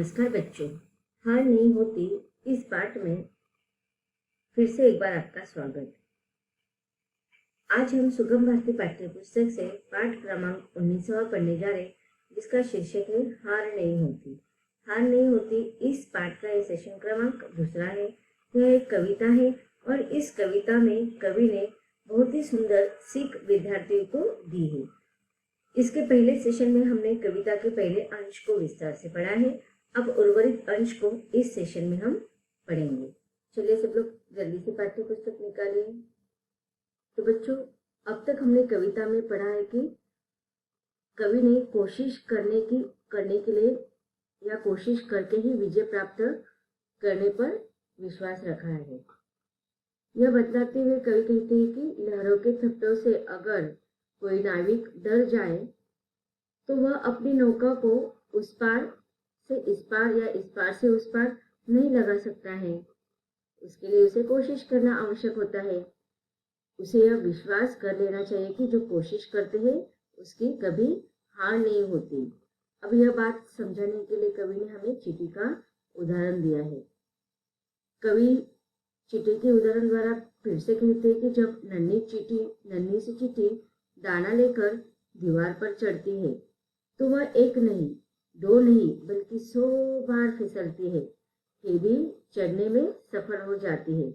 नमस्कार बच्चों, हार नहीं होती इस पाठ में फिर से एक बार आपका स्वागत। आज हम सुगम भारती पाठ्य पुस्तक से पाठ क्रमांक 19वां पढ़ने जा रहे, जिसका शीर्षक है हार नहीं होती। हार नहीं होती इस पाठ का ये सेशन क्रमांक दूसरा है। यह एक कविता है और इस कविता में कवि ने बहुत ही सुंदर सीख विद्यार्थियों को दी है। इसके पहले सेशन में हमने कविता के पहले अंश को विस्तार से पढ़ा है। अब उर्वरित अंश को इस सेशन में हम पढ़ेंगे। चलिए सब लोग जल्दी से पाठ्य पुस्तक निकालिए। तो बच्चों, अब तक हमने कविता में पढ़ा है कि कवि ने कोशिश करने के लिए या कोशिश करके ही विजय प्राप्त करने पर विश्वास रखा है। यह बतलाते हुए कवि कहते हैं कि लहरों के थप्पड़ों से अगर कोई नाविक डर जाए तो वह अपनी नौका को उस पार से इस पार या इस पार से उस पार नहीं लगा सकता है। उसके लिए उसे कोशिश करना आवश्यक होता है। उसे यह विश्वास कर लेना चाहिए कि जो कोशिश करते हैं उसकी कभी हार नहीं होती। अब यह बात समझाने के लिए कवि ने हमें चींटी का उदाहरण दिया है। कवि चींटी के उदाहरण द्वारा फिर से कहते हैं कि जब नन्ही सी चींटी दाना लेकर दीवार पर चढ़ती है तो वह एक नहीं, दो नहीं, बल्कि 100 बार फिसलती है, फिर भी चढ़ने में सफल हो जाती है।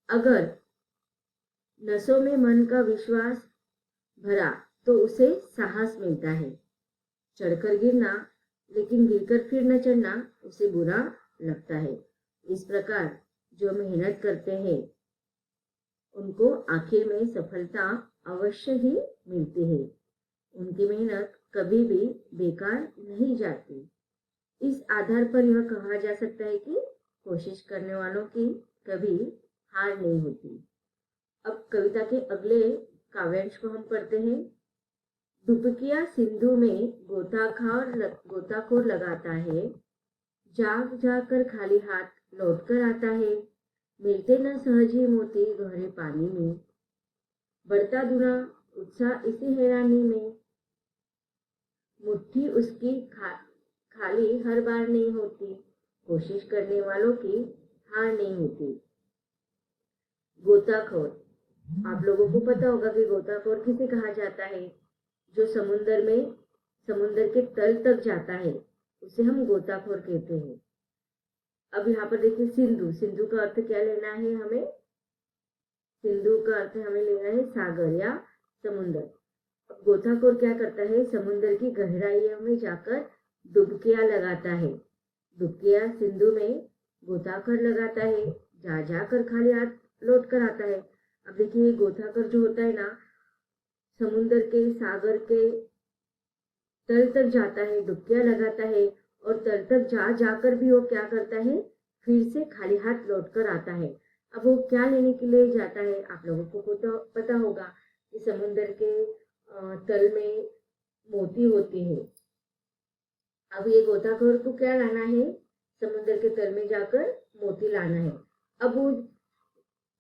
अगर नसों में मन का विश्वास भरा तो उसे साहस मिलता है। चढ़कर गिरना, लेकिन गिरकर फिर न चढ़ना उसे बुरा लगता है। इस प्रकार जो मेहनत करते हैं उनको आखिर में सफलता अवश्य ही मिलती है। उनकी मेहनत कभी भी बेकार नहीं जाती। इस आधार पर यह कहा जा सकता है कि कोशिश करने वालों की कभी हार नहीं होती। अब कविता के अगले काव्यांश को हम पढ़ते हैं। डुबकिया सिंधु में गोताखोर लगाता है, जाग जाकर खाली हाथ लौट कर आता है, मिलते न सहज ही मोती गहरे पानी में, बढ़ता दुना उत्साह इसी हैरानी में, मुट्ठी उसकी खाली हर बार नहीं होती, कोशिश करने वालों की हार नहीं होती। गोताखोर, आप लोगों को पता होगा कि गोताखोर किसे कहा जाता है? जो समुद्र के तल तक जाता है उसे हम गोताखोर कहते हैं। अब यहाँ पर देखिए सिंधु का अर्थ क्या लेना है हमें? सिंधु का अर्थ हमें लेना है सागर या समुद्र। अब गोताखोर क्या करता है? समुद्र की गहराइयों में जाकर डुबकियां लगाता है। डुबकियां सिंधु में गोताखोर लगाता है, जा जाकर खाली हाथ लौट कर आता है। अब देखिए गोताखोर जो होता है ना, समुद्र के सागर के तल तक जाता है, डुबकियां लगाता है और तल तक जा जाकर भी वो क्या करता है? फिर से खाली हाथ लौट कर आता है। अब वो क्या लेने के लिए जाता है? आप लोगों को तो पता होगा कि समुद्र के तल में मोती होती है। अब ये गोताखोर को क्या लाना है? समुद्र के तल में जाकर मोती लाना है। अब वो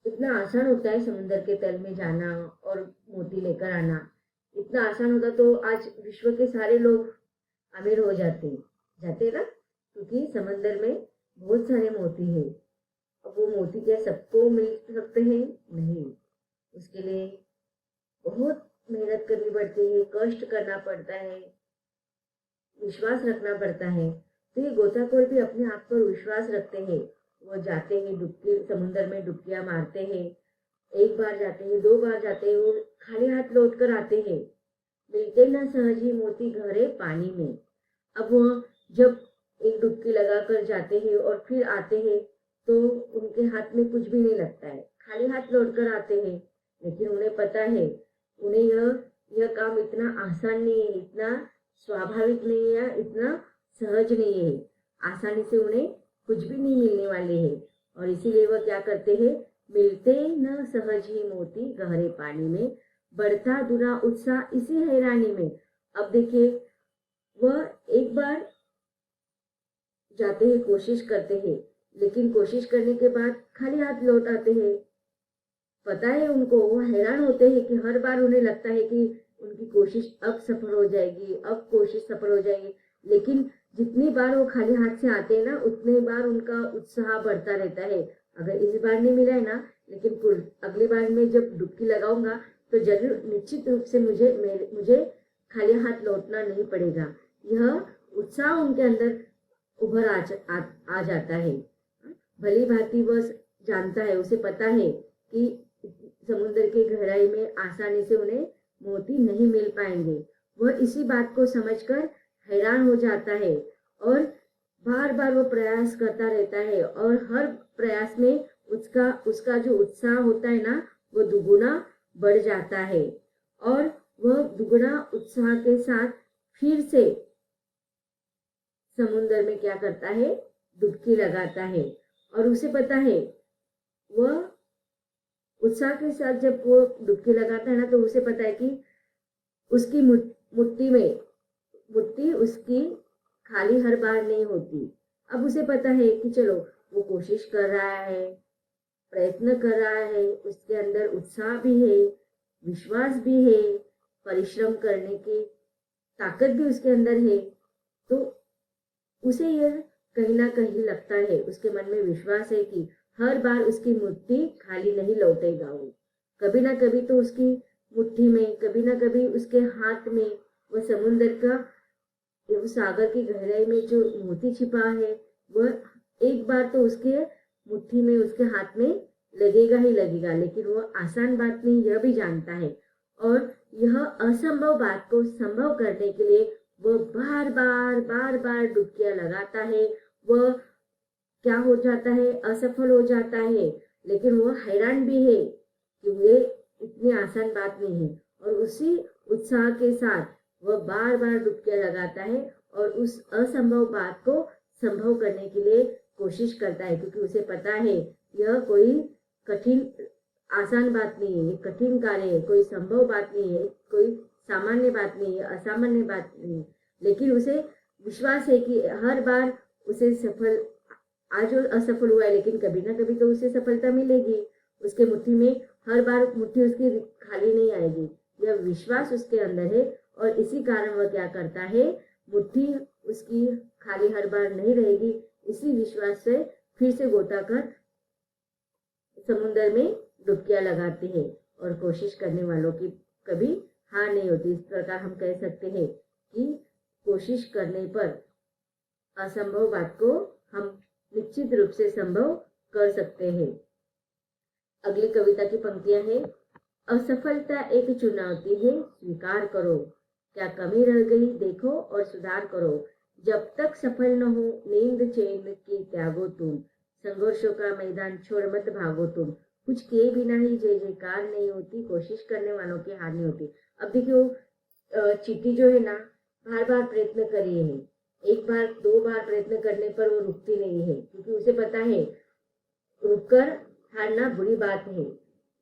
इतना आसान होता है समुद्र के तल में जाना और मोती लेकर आना। इतना आसान होता तो आज विश्व के सारे लोग अमीर हो जाते ना, क्योंकि समंदर में बहुत सारे मोती है। अब वो मोती क्या सबको मिल सकते हैं? नहीं, उसके लिए बहुत मेहनत करनी पड़ती है, कष्ट करना पड़ता है, विश्वास रखना पड़ता है। तो ये गोताखोर भी अपने आप पर विश्वास रखते हैं। वो जाते हैं समुद्र में डुबकियां मारते हैं। एक बार जाते हैं, 2 बार जाते हैं, वो खाली हाथ लौट कर आते हैं, मिलते न सहज ही मोती गहरे पानी में। अब वो जब एक डुबकी लगाकर जाते हैं और फिर आते हैं तो उनके हाथ में कुछ भी नहीं लगता है, खाली हाथ लौट कर आते हैं। लेकिन उन्हें पता है, उन्हें यह काम इतना आसान नहीं है, इतना स्वाभाविक नहीं है, इतना सहज नहीं है। आसानी से उन्हें कुछ भी नहीं मिलने वाले है और इसीलिए वह क्या करते हैं? मिलते न सहज ही मोती गहरे पानी में, बढ़ता दुना उत्साह इसी हैरानी में। अब देखिए वह एक बार जाते हैं, कोशिश करते हैं, लेकिन कोशिश करने के बाद खाली हाथ लौट आते हैं। पता है उनको, वो हैरान होते हैं कि हर बार उन्हें लगता है कि उनकी कोशिश अब सफल हो जाएगी, अब कोशिश सफल हो जाएगी, लेकिन जितनी बार वो खाली हाथ से आते हैं ना, उतने बार उनका उत्साह बढ़ता रहता है। अगर इस बार नहीं मिला है ना, लेकिन अगली बार में जब डुबकी लगाऊंगा तो जरूर निश्चित रूप से मुझे खाली हाथ लौटना नहीं पड़ेगा। यह उत्साह उनके अंदर उभर आ जाता है। भली भांति वह जानता है, उसे पता है कि समुद्र की गहराई में आसानी से उन्हें मोती नहीं मिल पाएंगे। वह इसी बात को समझकर हैरान हो जाता है और बार बार वो प्रयास करता रहता है, और हर प्रयास में उसका जो उत्साह होता है ना, वो दुगुना बढ़ जाता है, और वह दुगुना उत्साह के साथ फिर से समुद्र में क्या करता है, डुबकी लगाता है। और उसे पता है, वह उत्साह के साथ जब वो डुबकी लगाता है ना, तो उसे पता है कि उसकी मुट्ठी उसकी खाली हर बार नहीं होती। अब उसे पता है कि चलो, वो कोशिश कर रहा है, प्रयत्न कर रहा है, उसके अंदर उत्साह भी है, विश्वास भी है, परिश्रम करने की ताकत भी उसके अंदर है। तो उसे यह कहीं ना कहीं लगता है, उसके मन में विश्वास है कि हर बार उसकी मुट्ठी खाली नहीं लौटेगा। वो कभी ना कभी तो उसकी मुट्ठी में, कभी ना कभी उसके हाथ में वह समुद्र का, सागर की गहराई में जो मोती छिपा है, वह एक बार तो उसके मुट्ठी में, उसके हाथ में लगेगा ही लगेगा। लेकिन वो आसान बात नहीं, यह भी जानता है, और यह असंभव बात को संभव करने के लिए वह बार बार डुबकियां लगाता है। वह क्या हो जाता है, असफल हो जाता है, लेकिन वो हैरान भी है कि ये इतनी आसान बात नहीं है। और उसी उत्साह के साथ वह बार बार डुबकियां लगाता है और उस असंभव बात को संभव करने के लिए कोशिश करता है, क्योंकि उसे पता है यह कोई कठिन आसान बात नहीं है, ये कठिन कार्य है, कोई संभव बात नहीं है, कोई सामान्य बात नहीं है, असामान्य बात नहीं है। लेकिन उसे विश्वास है कि हर बार उसे सफल, आज वो असफल हुआ है, लेकिन कभी ना कभी तो उसे सफलता मिलेगी। उसके मुट्ठी में हर बार मुट्ठी उसकी खाली नहीं आएगी, यह विश्वास उसके अंदर है। और इसी कारण वह क्या करता है, मुट्ठी उसकी खाली हर बार नहीं रहेगी, इसी विश्वास से फिर से गोता कर समुद्र में डुबकियां लगाते हैं। और कोशिश करने वालों की कभी हार नहीं होती। इस प्रकार हम कह सकते हैं कि कोशिश करने पर असंभव बात को हम निश्चित रूप से संभव कर सकते हैं। अगली कविता की पंक्तियां हैं। असफलता एक चुनौती है, स्वीकार करो, क्या कमी रह गई देखो और सुधार करो, जब तक सफल न हो नींद चैन की त्यागो तुम, संघर्षों का मैदान छोड़ मत भागो तुम, कुछ किए बिना ही जय जयकार नहीं होती, कोशिश करने वालों की हार नहीं होती। अब देखिए, चींटी जो है ना, बार बार प्रयत्न कर रही है, एक बार दो बार प्रयत्न करने पर वो रुकती नहीं है, क्योंकि उसे पता है रुककर हारना बुरी बात है,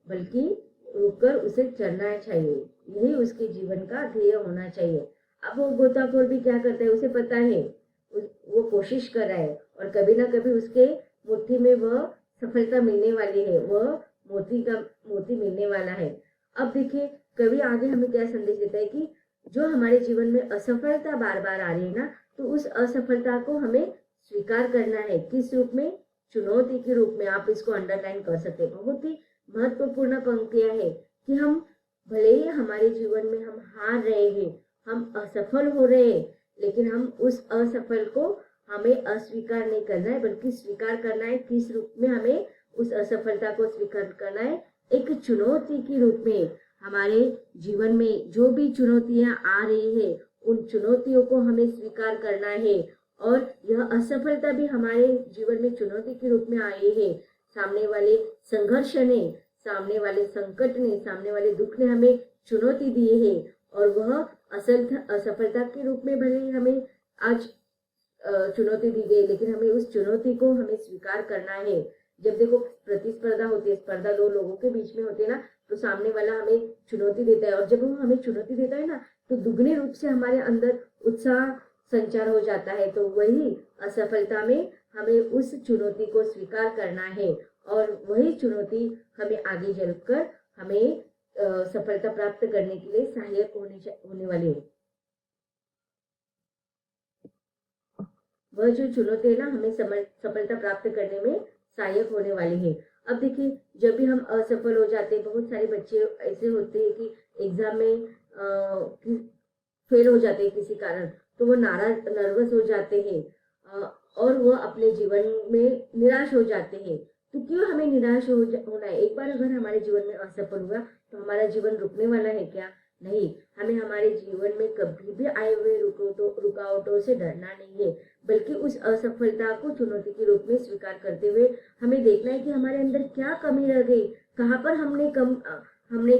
बल्कि रुककर उसे चलना चाहिए, यही उसके जीवन का ध्येय होना चाहिए। अब वो गोताखोर भी क्या करता है, उसे पता है वो कोशिश कर रहा है, और कभी ना कभी उसके मुट्ठी में वह सफलता मिलने वाली है, वह मोती मिलने वाला है। अब देखिए, कवि आगे हमें क्या संदेश देता है कि जो हमारे जीवन में असफलता बार बार आ रही है ना, तो उस असफलता को हमें स्वीकार करना है। किस रूप में, चुनौती के रूप में। आप इसको अंडरलाइन कर सकते हैं। बहुत ही महत्वपूर्ण पंक्तियां है कि हम भले ही हमारे जीवन में हम हार रहे हैं, हम असफल हो रहे हैं, लेकिन हम उस असफल को हमें अस्वीकार नहीं करना है, बल्कि स्वीकार करना है। किस रूप में हमें उस असफलता को स्वीकार करना है, एक चुनौती के रूप में। हमारे जीवन में जो भी चुनौतियां आ रही है, उन चुनौतियों को हमें स्वीकार करना है। और यह असफलता भी हमारे जीवन में चुनौती के रूप में आई है। सामने वाले संघर्ष ने, सामने वाले संकट ने, सामने वाले दुख ने हमें चुनौती दी है, और वह असफलता के रूप में भले ही हमें आज चुनौती दी गई, लेकिन हमें उस चुनौती को हमें स्वीकार करना है। जब देखो प्रतिस्पर्धा होती है, स्पर्धा दो लोगों के बीच में होती है ना, तो सामने वाला हमें चुनौती देता है, और जब वो हमें चुनौती देता है ना, तो दुगने रूप से हमारे अंदर उत्साह संचार हो जाता है। तो वही असफलता में हमें उस चुनौती को स्वीकार करना है, और वही चुनौती हमें आगे चलकर हमें सफलता प्राप्त करने के लिए सहायक होने वाली है। वह जो चुनौती है ना हमें सफलता प्राप्त करने में सहायक होने वाली है। अब देखिए, जब भी हम असफल हो जाते हैं, बहुत सारे बच्चे ऐसे होते हैं कि एग्जाम में फेल हो जाते हैं किसी कारण, तो वो नाराज नर्वस हो जाते हैं, और वो अपने जीवन में निराश हो जाते हैं। तो क्यों हमें निराश होना है? एक बार अगर हमारे जीवन में असफल हुआ तो हमारा जीवन रुकने वाला है क्या? नहीं। हमें हमारे जीवन में कभी भी आए हुए रुकावटों से डरना नहीं है, बल्कि उस असफलता को चुनौती के रूप में स्वीकार करते हुए हमें देखना है कि हमारे अंदर क्या कमी रह गई, कहाँ पर हमने हमारी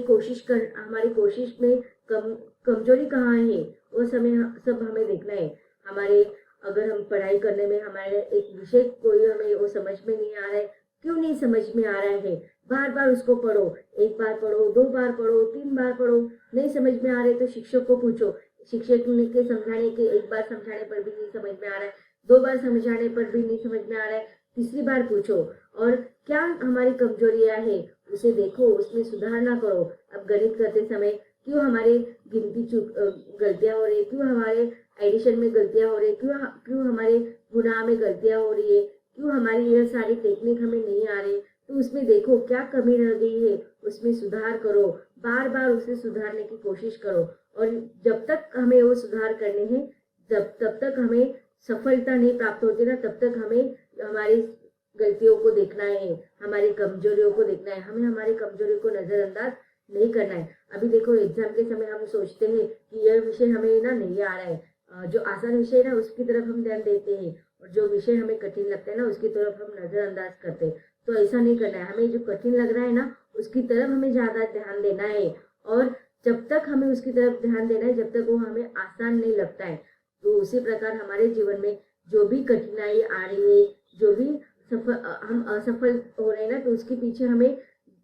कोशिश में कमजोरी कहाँ है, वो समय सब हमें देखना है। हमारे अगर हम पढ़ाई करने में हमारे एक विषय कोई हमें वो समझ में नहीं आ रहा है, क्यों नहीं समझ में आ रहा है, बार बार उसको पढ़ो, एक बार पढ़ो, 2 बार पढ़ो, 3 बार पढ़ो, नहीं समझ में आ रहे तो शिक्षक को पूछो। शिक्षक के समझाने के एक बार समझाने पर भी नहीं समझ में आ रहा है, 2 बार समझाने पर भी नहीं समझ में आ रहा है, तीसरी बार पूछो। और क्या हमारी कमजोरियां है उसे देखो, उसमें सुधारना करो। अब गणित करते समय क्यों हमारे गलतियां हो रही है, क्यों हमारे एडिशन में गलतियां हो रही है, क्यों हमारे गुणा में गलतियां हो रही है, क्यों हमारी यह सारी टेक्निक हमें नहीं आ रही, तो उसमें देखो क्या कमी रह गई है, उसमें सुधार करो, बार बार उसे सुधारने की कोशिश करो। और जब तक हमें वो सुधार करने हैं, तब तक हमें सफलता नहीं प्राप्त होती ना, तब तक हमें हमारी गलतियों को देखना है, हमारी कमजोरियों को देखना है, हमें हमारी कमजोरियों को नजरअंदाज नहीं करना है। अभी देखो, एग्जाम के समय हम सोचते हैं कि यह विषय हमें ना नहीं आ रहा है, जो आसान विषय है ना उसकी तरफ हम ध्यान देते हैं, और जो विषय हमें कठिन लगता है ना उसकी तरफ हम नजरअंदाज करते हैं। तो ऐसा नहीं करना है, हमें जो कठिन लग रहा है ना उसकी तरफ हमें ज्यादा ध्यान देना है, और जब तक हमें उसकी तरफ ध्यान देना है जब तक वो हमें आसान नहीं लगता है। तो उसी प्रकार हमारे जीवन में जो भी कठिनाई आ रही है, जो भी हम असफल हो रहे हैं ना, तो उसके पीछे हमें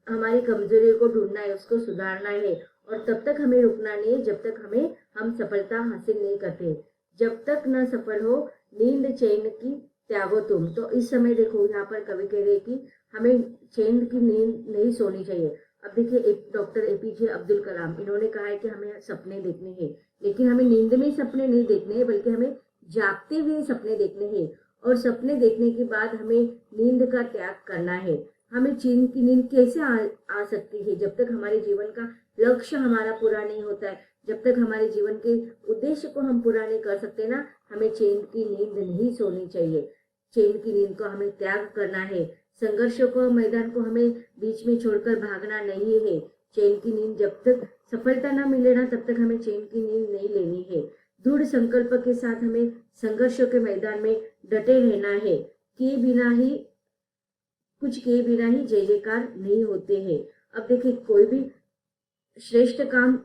हमारी कमजोरियों को ढूंढना है, उसको सुधारना है, और तब तक हमें रुकना नहीं है जब तक हम सफलता हासिल नहीं करते। जब तक न सफल हो नींद चैन की त्यागो तुम। तो इस समय देखो, यहाँ पर कवि कह रहे कि हमें चैन की नींद नहीं सोनी चाहिए। अब देखिए, डॉक्टर एपीजे अब्दुल कलाम, इन्होंने कहा है कि हमें सपने देखने हैं, लेकिन हमें नींद में सपने नहीं देखने हैं, बल्कि हमें जागते हुए सपने देखने हैं। और सपने देखने के बाद हमें नींद का त्याग करना है। हमें चैन की नींद कैसे आ सकती है? जब तक हमारे जीवन का लक्ष्य हमारा पूरा नहीं होता है, जब तक हमारे जीवन के उद्देश्य को हम पूरा नहीं कर सकते ना, हमें चैन की नींद नहीं सोनी चाहिए। चैन की नींद को हमें त्याग करना है। संघर्षों को, मैदान को हमें बीच में छोड़कर भागना नहीं है। चैन की नींद, जब तक सफलता ना मिले ना तब तक हमें चैन की नींद नहीं लेनी है। दृढ़ संकल्प के साथ हमें संघर्षों के मैदान में डटे रहना है। कुछ किए बिना ही जय जयकार नहीं होते हैं। अब देखिए, कोई भी श्रेष्ठ काम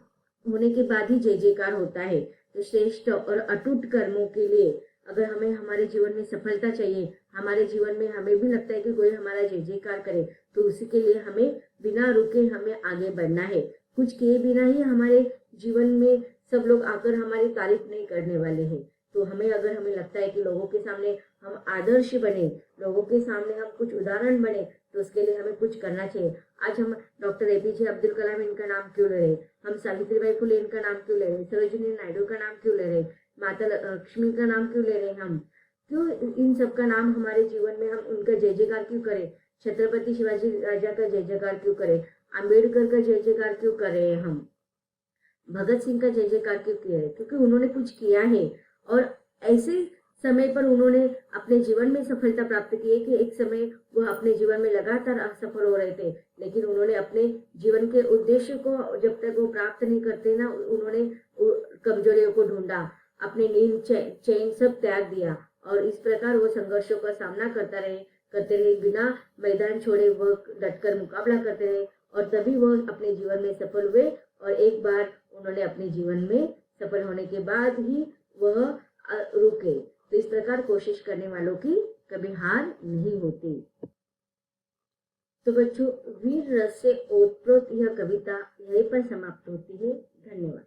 होने के बाद ही जय जयकार होता है। तो श्रेष्ठ और अटूट कर्मों के लिए अगर हमें हमारे जीवन में सफलता चाहिए, हमारे जीवन में हमें भी लगता है कि कोई हमारा जय जयकार करे, तो उसी के लिए हमें बिना रुके हमें आगे बढ़ना है। कुछ किए बिना ही हमारे जीवन में सब लोग आकर हमारी तारीफ नहीं करने वाले हैं। तो अगर हमें लगता है कि लोगों के सामने हम आदर्श बने, लोगों के सामने हम कुछ उदाहरण बने, तो उसके लिए हमें कुछ करना चाहिए। आज हम डॉक्टर एपीजे अब्दुल कलाम इनका नाम क्यों ले रहे, हम सावित्रीबाई फुले इनका नाम क्यों ले रहे, सरोजिनी नायडू का नाम क्यों ले रहे, माता लक्ष्मी का नाम क्यों ले रहे, हम क्यों इन सब का नाम हमारे जीवन में हम उनका जय जयकार क्यों करें, छत्रपति शिवाजी राजा का जय जयकार क्यों करें, अम्बेडकर का जय जयकार क्यों कर रहे हैं, हम भगत सिंह का जय जयकार क्यों किया है? क्योंकि उन्होंने कुछ किया है, और ऐसे समय पर उन्होंने अपने जीवन में सफलता प्राप्त की है कि एक समय वो अपने जीवन में लगातार असफल हो रहे थे, लेकिन उन्होंने अपने जीवन के उद्देश्य को जब तक वो प्राप्त नहीं करते ना, उन्होंने कमजोरियों को ढूंढा, अपने नींद चैन सब त्याग दिया, और इस प्रकार वो संघर्षों का सामना करते रहे, बिना मैदान छोड़े वह डटकर मुकाबला करते रहे, और तभी वो अपने जीवन में सफल हुए। और एक बार उन्होंने अपने जीवन में सफल होने के बाद ही वह रुके। तो इस प्रकार कोशिश करने वालों की कभी हार नहीं होती। तो बच्चों, वीर रस से ओतप्रोत यह कविता यहीं पर समाप्त होती है। धन्यवाद।